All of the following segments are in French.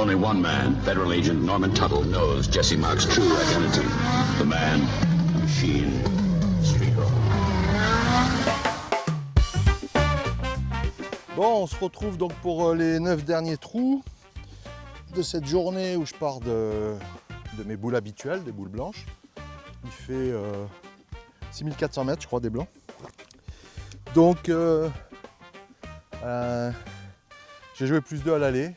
Only one man, Federal Agent Norman Tuttle, knows Jesse Mark's true identity. The man, machine, street hawk. Bon, on se retrouve donc pour les 9 derniers trous de cette journée où je pars de mes boules habituelles, des boules blanches. Il fait 6400 mètres, je crois, des blancs. Donc, j'ai joué plus 2 à l'aller.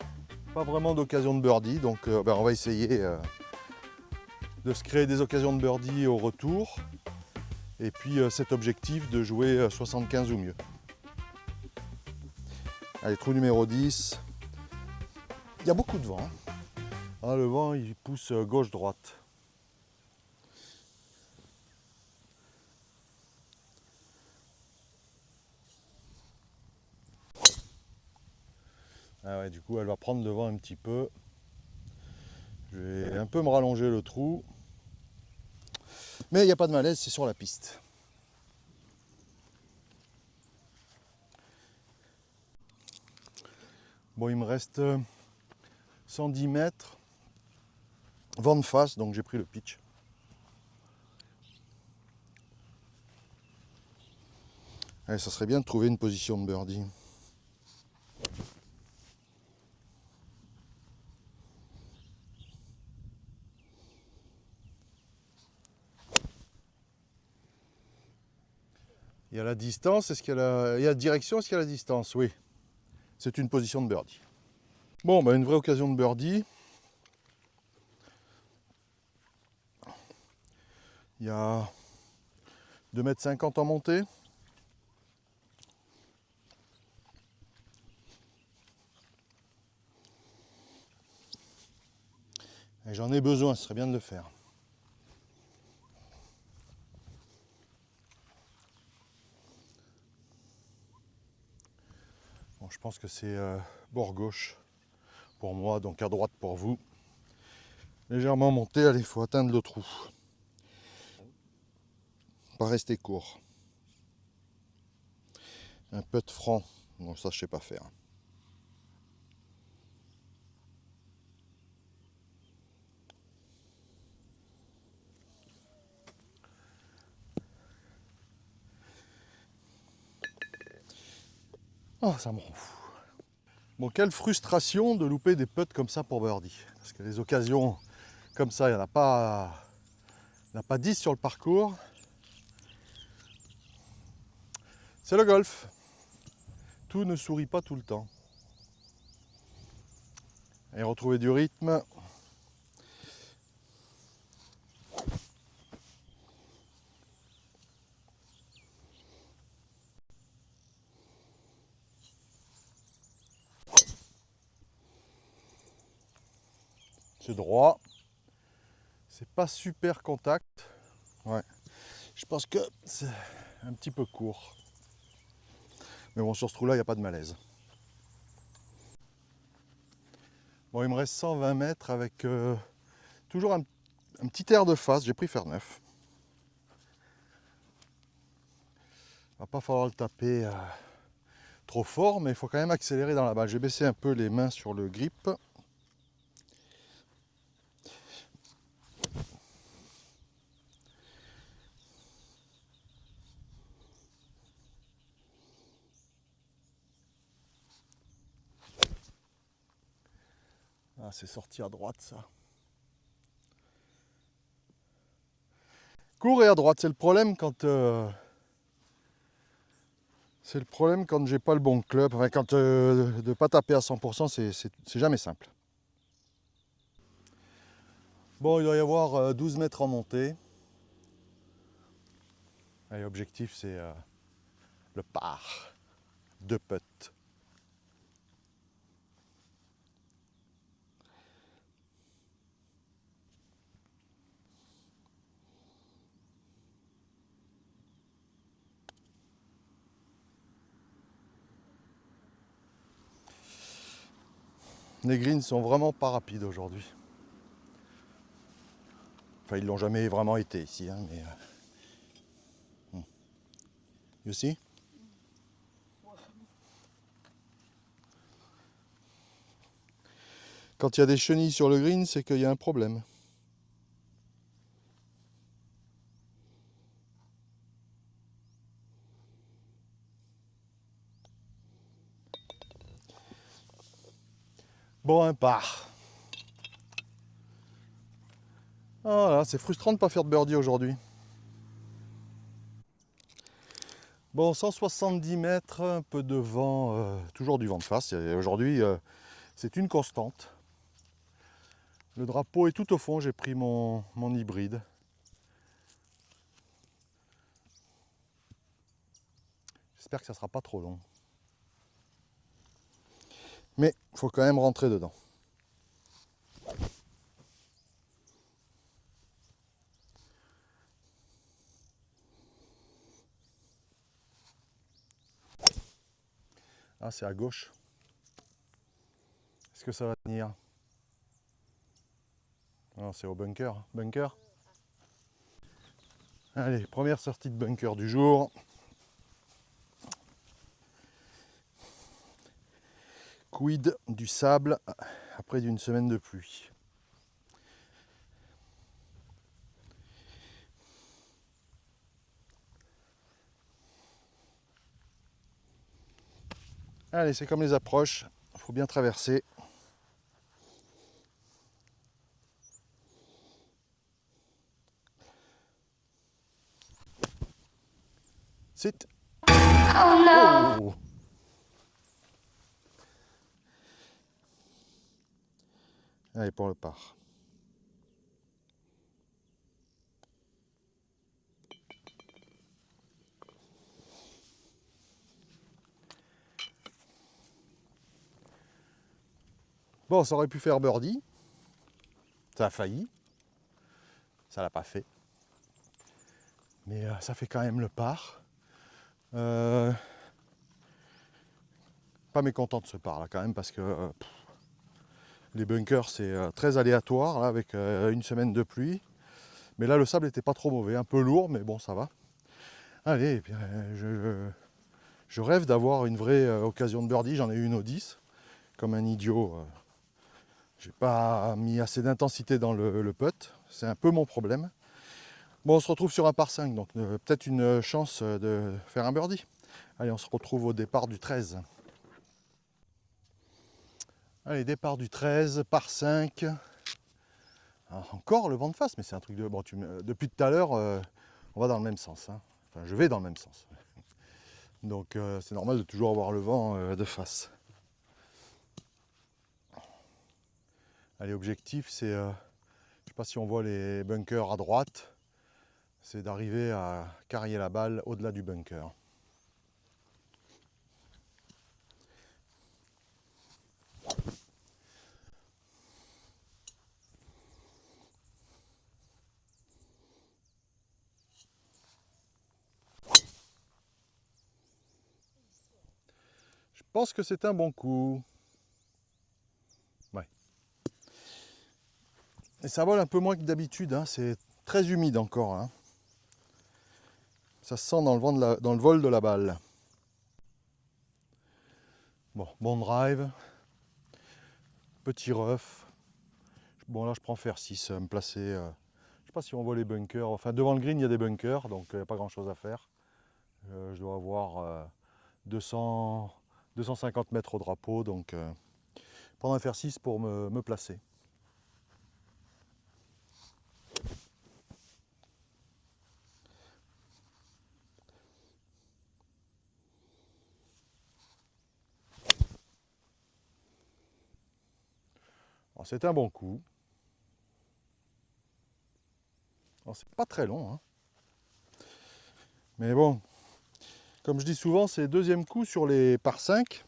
Pas vraiment d'occasion de birdie, donc on va essayer de se créer des occasions de birdie au retour. Et puis cet objectif de jouer 75 ou mieux. Allez, trou numéro 10. Il y a beaucoup de vent. Ah, le vent, il pousse gauche-droite. Ah ouais, du coup, elle va prendre le vent un petit peu. Je vais un peu me rallonger le trou. Mais il n'y a pas de malaise, c'est sur la piste. Bon, il me reste 110 mètres. Vent de face, donc j'ai pris le pitch. Allez, ça serait bien de trouver une position de birdie. Il y a la distance, est-ce qu'il y a il y a la direction, est-ce qu'il y a la distance? Oui, c'est une position de birdie. Bon, une vraie occasion de birdie. Il y a 2,50 m en montée. Et j'en ai besoin, ce serait bien de le faire. Bon, je pense que c'est bord gauche pour moi, donc à droite pour vous. Légèrement monté, allez, il faut atteindre le trou. Pas rester court. Un peu de franc, bon ça je sais pas faire. Oh, ça me rend fou. Bon, quelle frustration de louper des putts comme ça pour birdie. Parce que les occasions comme ça, il n'y en a pas 10 sur le parcours. C'est le golf. Tout ne sourit pas tout le temps. Et retrouver du rythme. C'est droit. C'est pas super contact. Ouais. Je pense que c'est un petit peu court. Mais bon, sur ce trou-là, il n'y a pas de malaise. Bon, il me reste 120 mètres avec toujours un petit air de face. J'ai pris fer neuf. Il va pas falloir le taper trop fort, mais il faut quand même accélérer dans la balle. J'ai baissé un peu les mains sur le grip. Ah, c'est sorti à droite ça. Court et à droite, c'est le problème quand j'ai pas le bon club. Enfin, quand de pas taper à 100%, c'est jamais simple. Bon, il doit y avoir 12 mètres en montée. Et l'objectif, c'est le par. 2 putts. Les greens sont vraiment pas rapides aujourd'hui. Enfin, ils l'ont jamais vraiment été ici, hein, mais. You see? Quand il y a des chenilles sur le green, c'est qu'il y a un problème. Bon, un par. Oh là, c'est frustrant de ne pas faire de birdie aujourd'hui. Bon, 170 mètres, un peu de vent, toujours du vent de face. Et aujourd'hui, c'est une constante. Le drapeau est tout au fond, j'ai pris mon hybride. J'espère que ça ne sera pas trop long. Mais il faut quand même rentrer dedans. Ah, c'est à gauche. Est-ce que ça va tenir? Non, c'est au bunker. Bunker. Allez, première sortie de bunker du jour. Quid du sable après d'une semaine de pluie. Allez, c'est comme les approches, il faut bien traverser. Sit. Oh no! Oh. Allez, pour le par. Bon, ça aurait pu faire birdie. Ça a failli. Ça l'a pas fait. Mais ça fait quand même le par. Pas mécontent de ce par là quand même parce que les bunkers c'est très aléatoire là, avec une semaine de pluie. Mais là le sable n'était pas trop mauvais, un peu lourd mais bon ça va. Allez, et puis, je rêve d'avoir une vraie occasion de birdie, j'en ai eu une au 10. Comme un idiot, j'ai pas mis assez d'intensité dans le putt, c'est un peu mon problème. Bon, on se retrouve sur un par 5, donc peut-être une chance de faire un birdie. Allez, on se retrouve au départ du 13. Allez, départ du 13, par 5. Alors, encore le vent de face, mais c'est un truc de... Bon, depuis tout à l'heure, on va dans le même sens. Hein. Enfin, je vais dans le même sens. Donc c'est normal de toujours avoir le vent de face. Allez, objectif, c'est... je ne sais pas si on voit les bunkers à droite. C'est d'arriver à carrier la balle au-delà du bunker. Je pense que c'est un bon coup. Ouais. Et ça vole un peu moins que d'habitude, hein. C'est très humide encore. Hein. Ça se sent dans le vol de la balle. Bon, bon drive. Petit rough. Bon là je prends faire 6, me placer. Je ne sais pas si on voit les bunkers. Enfin devant le green il y a des bunkers, donc il n'y a pas grand chose à faire. Je dois avoir 250 mètres au drapeau, donc prendre un fer 6 pour me placer. C'est un bon coup. C'est pas très long, hein. Mais bon, comme je dis souvent, c'est le deuxième coup sur les par 5.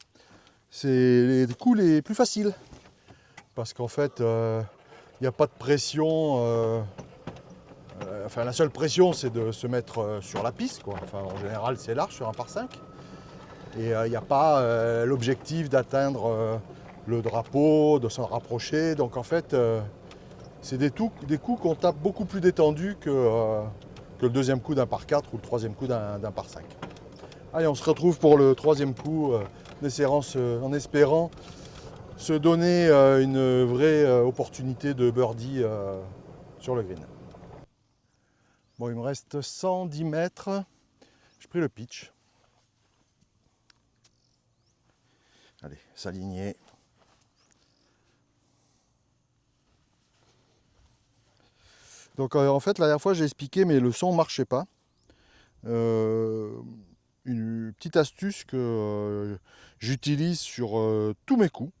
C'est les coups les plus faciles. Parce qu'en fait, il n'y a pas de pression. Enfin, la seule pression, c'est de se mettre sur la piste, quoi. Enfin, en général, c'est large sur un par 5. Et il n'y a pas l'objectif d'atteindre le drapeau, de s'en rapprocher. Donc en fait, c'est des coups qu'on tape beaucoup plus détendus que le deuxième coup d'un par 4 ou le troisième coup d'un par 5. Allez, on se retrouve pour le troisième coup en espérant se donner une vraie opportunité de birdie sur le green. Bon, il me reste 110 mètres. J'ai pris le pitch. Allez, s'aligner. Donc en fait, la dernière fois, j'ai expliqué, mais le son ne marchait pas. Une petite astuce que j'utilise sur tous mes coups,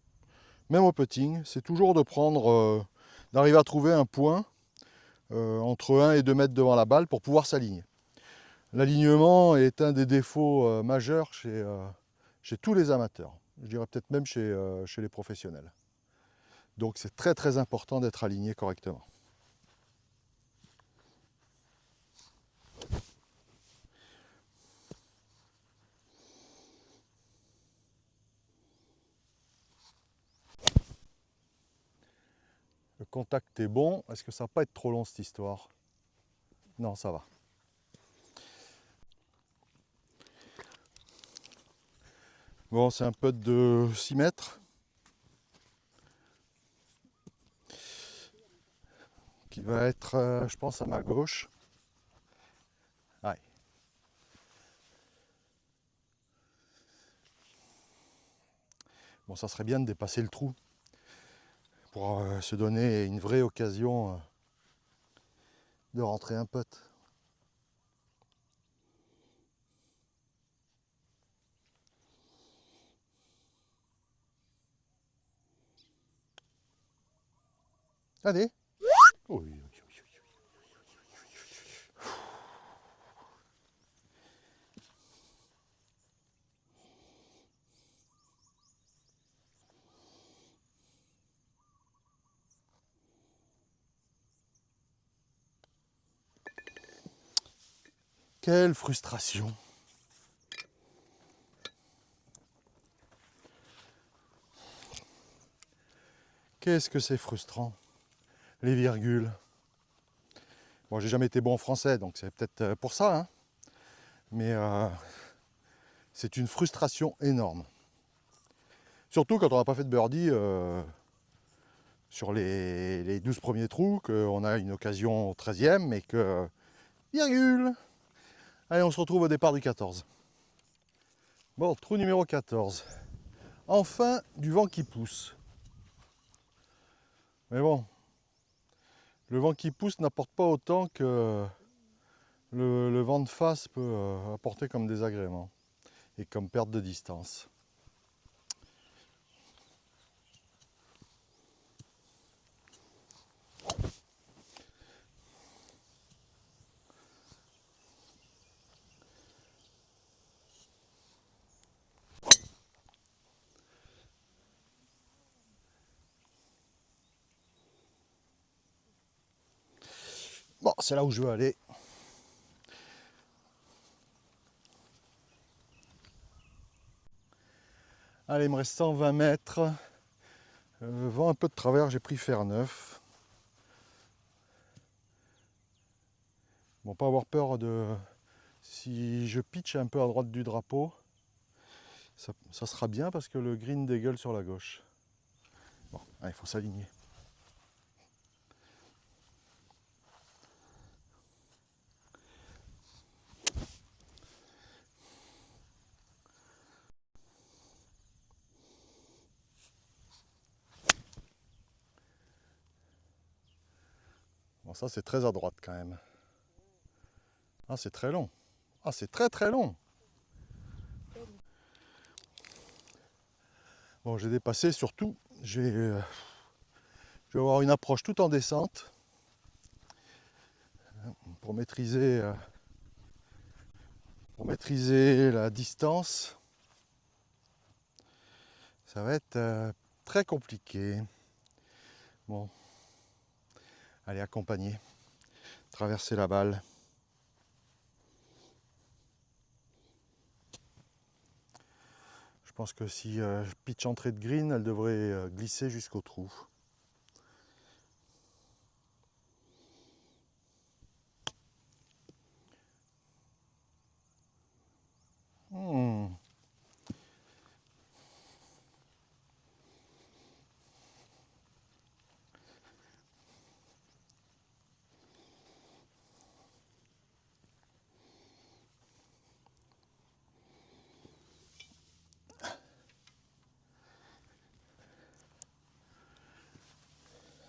même au putting, c'est toujours de prendre, d'arriver à trouver un point entre 1 et 2 mètres devant la balle pour pouvoir s'aligner. L'alignement est un des défauts majeurs chez tous les amateurs, je dirais peut-être même chez les professionnels. Donc c'est très très important d'être aligné correctement. Le contact est bon. Est-ce que ça va pas être trop long cette histoire? Non, ça va. Bon, c'est un putt de 6 mètres. Qui va être, je pense, à ma gauche. Ouais. Bon, ça serait bien de dépasser le trou pour se donner une vraie occasion de rentrer un putt. Allez. Oui, oui, oui. Quelle frustration. Qu'est-ce que c'est frustrant. Les virgules. Bon, j'ai jamais été bon en français, donc c'est peut-être pour ça, hein. Mais c'est une frustration énorme. Surtout quand on n'a pas fait de birdie sur les 12 premiers trous, qu'on a une occasion au 13e, mais que... Virgule. Allez, on se retrouve au départ du 14. Bon, trou numéro 14. Enfin, du vent qui pousse. Mais bon, le vent qui pousse n'apporte pas autant que le vent de face peut apporter comme désagrément et comme perte de distance. Bon, c'est là où je veux aller. Allez, il me reste 120 mètres. Vent un peu de travers, j'ai pris fer 9. Bon, pas avoir peur de... Si je pitch un peu à droite du drapeau, ça sera bien parce que le green dégueule sur la gauche. Bon, il faut s'aligner. Bon, ça c'est très à droite quand même. Ah, c'est très long. Ah, c'est très très long. Bon, j'ai dépassé surtout. Je vais avoir une approche tout en descente pour maîtriser la distance. Ça va être très compliqué. Bon, allez, accompagner, traverser la balle. Je pense que si je pitch entrée de green, elle devrait glisser jusqu'au trou.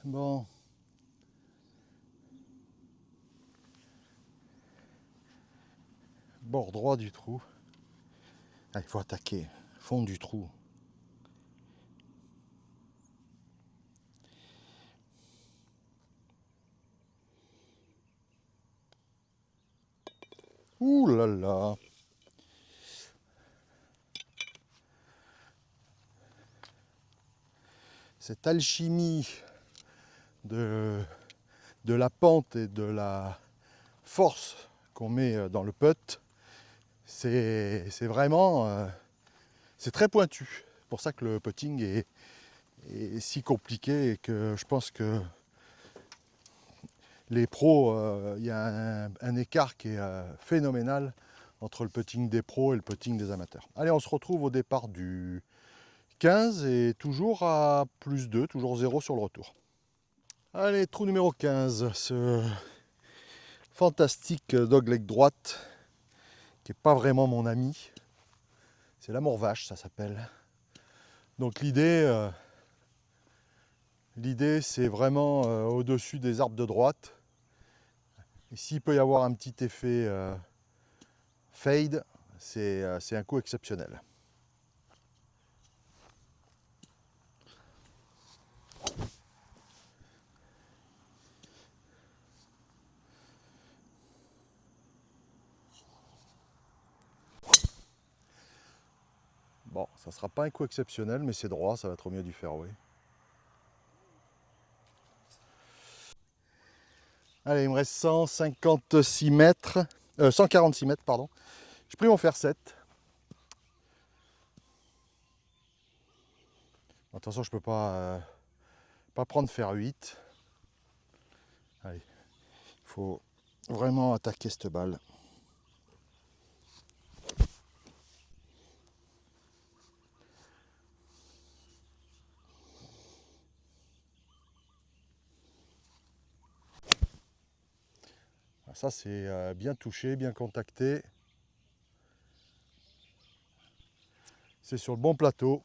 Bon. Bord droit du trou. Ah, il faut attaquer. Fond du trou. Ouh là là. Cette alchimie de la pente et de la force qu'on met dans le putt, c'est vraiment c'est très pointu. C'est pour ça que le putting est si compliqué et que je pense que les pros, il y a un écart qui est phénoménal entre le putting des pros et le putting des amateurs. Allez, on se retrouve au départ du 15 et toujours à plus 2, toujours 0 sur le retour. Allez, trou numéro 15, ce fantastique dogleg droite qui n'est pas vraiment mon ami. C'est l'amour vache, ça s'appelle. Donc l'idée c'est vraiment au-dessus des arbres de droite. Et s'il peut y avoir un petit effet fade, c'est un coup exceptionnel. Bon, ça sera pas un coup exceptionnel, mais c'est droit, ça va être au mieux du fairway. Allez, il me reste 156 mètres, 146 mètres, pardon. J'ai pris mon fer 7. Attention, je peux pas prendre fer 8. Allez, il faut vraiment attaquer cette balle. Ça, c'est bien touché, bien contacté. C'est sur le bon plateau.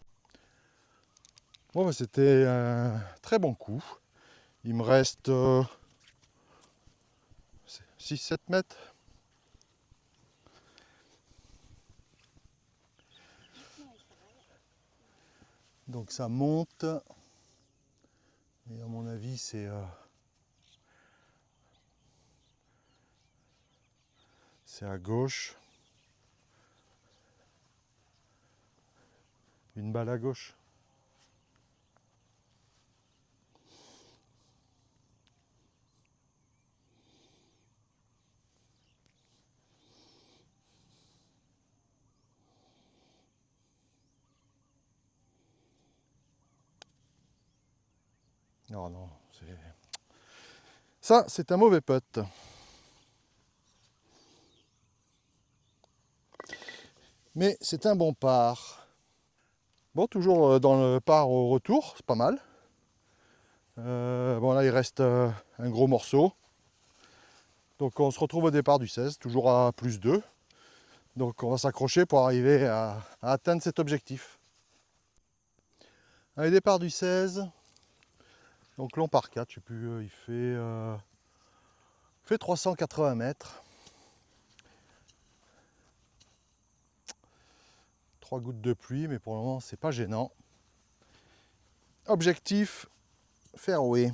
Bon, bah, c'était un très bon coup. Il me reste 6-7 mètres. Donc ça monte. Et à mon avis, c'est à gauche. Une balle à gauche. Non, non, ça, c'est un mauvais putt. Mais c'est un bon par. Bon, toujours dans le par au retour, c'est pas mal. Bon, là, il reste un gros morceau. Donc, on se retrouve au départ du 16, toujours à plus 2. Donc, on va s'accrocher pour arriver à atteindre cet objectif. Allez, départ du 16. Donc, long par 4, je sais plus, il fait 380 mètres. 3 gouttes de pluie, mais pour le moment, c'est pas gênant. Objectif, fairway.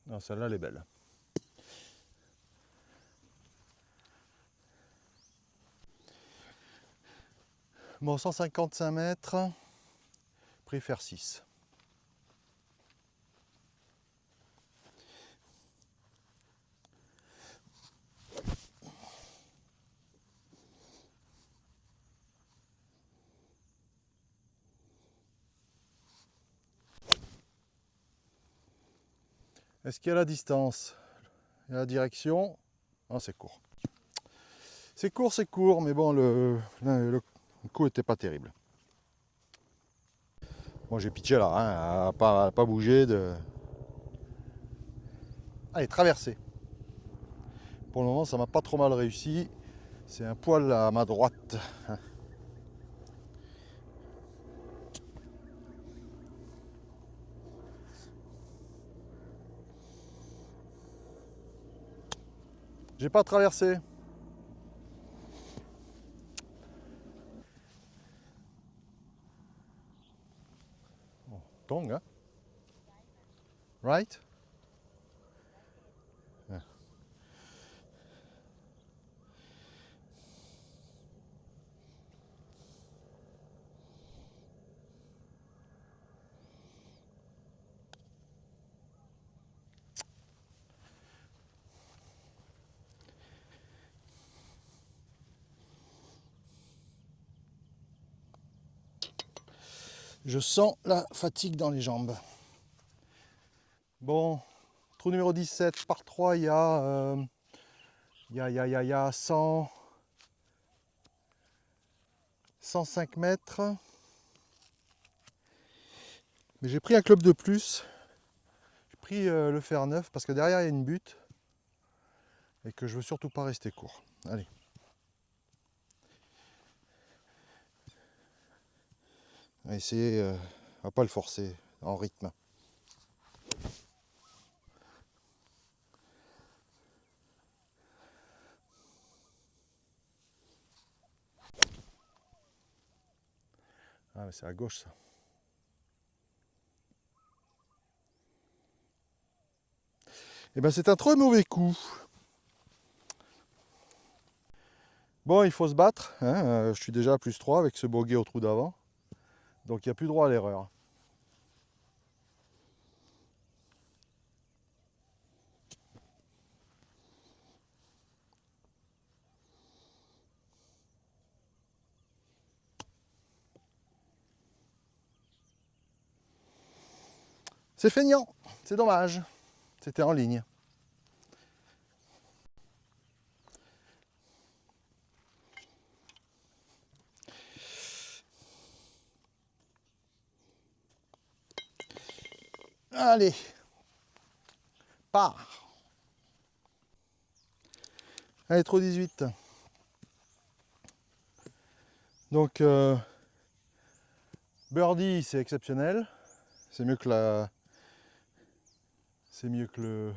Non, celle-là, elle est belle. Bon, 155 mètres, pris faire 6. Est-ce qu'il y a la distance? Il y a la direction? Non, c'est court. C'est court, mais bon, le coup était pas terrible. Moi, j'ai pitché là, hein, à pas bouger de... Allez, traversée. Pour le moment, ça m'a pas trop mal réussi. C'est un poil à ma droite. J'ai pas traversé. Bon, tong, hein? Right? Yeah. Je sens la fatigue dans les jambes. Bon, trou numéro 17, par 3, il y a 100, 105 mètres. Mais j'ai pris un club de plus. J'ai pris le fer neuf parce que derrière il y a une butte et que je veux surtout pas rester court. Allez. On va essayer, on va pas le forcer en rythme. Ah mais c'est à gauche ça. Et ben c'est un trop mauvais coup. Bon, il faut se battre, hein. Je suis déjà à plus 3 avec ce bogey au trou d'avant. Donc il n'y a plus droit à l'erreur. C'est feignant, c'est dommage. C'était en ligne. Allez, pars. Allez, trop 18. Donc, birdie, c'est exceptionnel. C'est mieux que la... C'est mieux que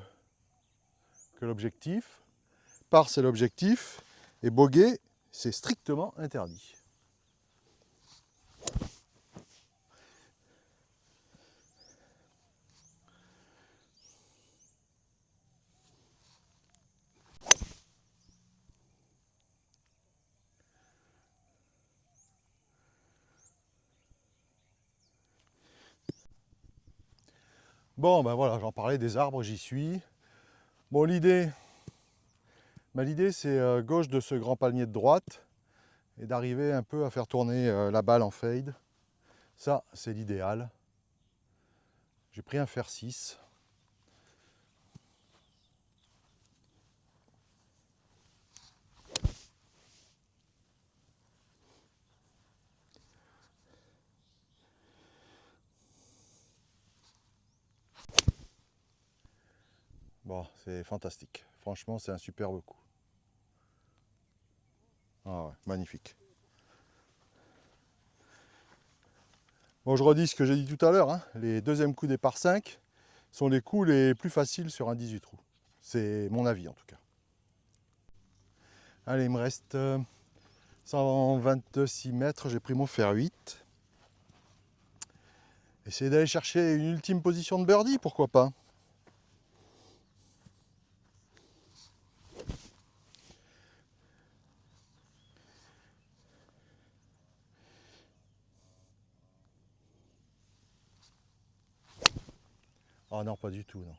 l'objectif. Par, c'est l'objectif. Et bogey, c'est strictement interdit. Bon, ben voilà, j'en parlais des arbres, j'y suis. Bon, l'idée c'est gauche de ce grand palmier de droite et d'arriver un peu à faire tourner la balle en fade. Ça, c'est l'idéal. J'ai pris un fer 6. Bon, c'est fantastique. Franchement, c'est un superbe coup. Ah ouais, magnifique. Bon, je redis ce que j'ai dit tout à l'heure, hein. Les deuxièmes coups des par 5 sont les coups les plus faciles sur un 18 trous. C'est mon avis en tout cas. Allez, il me reste 126 mètres, j'ai pris mon fer 8. Essayer d'aller chercher une ultime position de birdie, pourquoi pas. Ah non, pas du tout, non.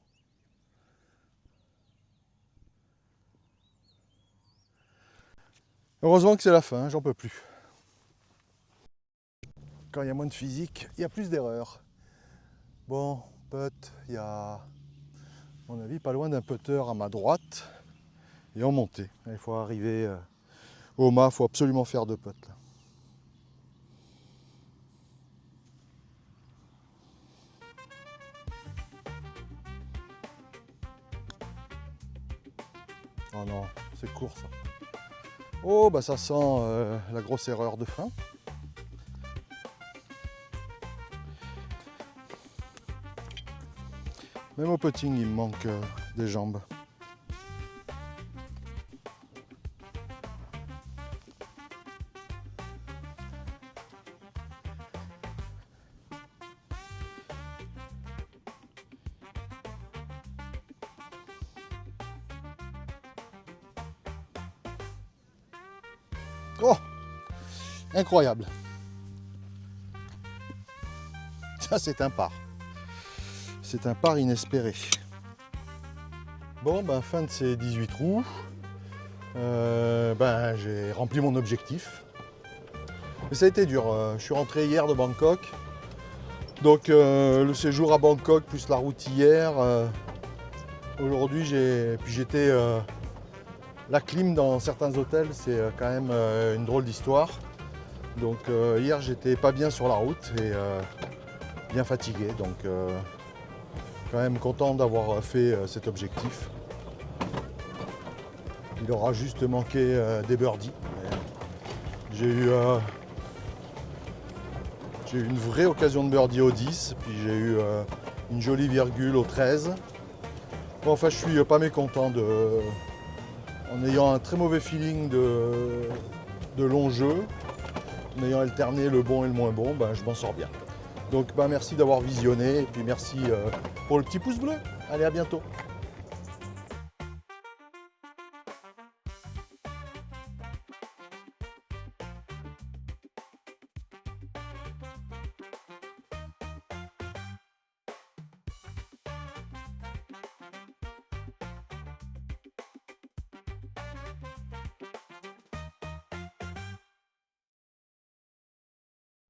Heureusement que c'est la fin, j'en peux plus. Quand il y a moins de physique, il y a plus d'erreurs. Bon, putt, il y a, à mon avis, pas loin d'un putter à ma droite. Et en montée. Il faut arriver au mât, il faut absolument faire 2 putts. Là. Oh non, c'est court ça. Oh bah ça sent la grosse erreur de fin. Même au putting il me manque des jambes. Oh, incroyable. Ça c'est un par. C'est un par inespéré. Bon, ben, fin de ces 18 trous. J'ai rempli mon objectif. Mais ça a été dur. Je suis rentré hier de Bangkok. Donc le séjour à Bangkok plus la route hier. Aujourd'hui, j'étais... la clim dans certains hôtels, c'est quand même une drôle d'histoire. Donc hier, j'étais pas bien sur la route et bien fatigué. Donc quand même content d'avoir fait cet objectif. Il aura juste manqué des birdies. J'ai eu une vraie occasion de birdie au 10, puis j'ai eu une jolie virgule au 13. Bon, enfin, je suis pas mécontent en ayant un très mauvais feeling de long jeu, en ayant alterné le bon et le moins bon, je m'en sors bien. Donc merci d'avoir visionné et puis merci pour le petit pouce bleu. Allez, à bientôt.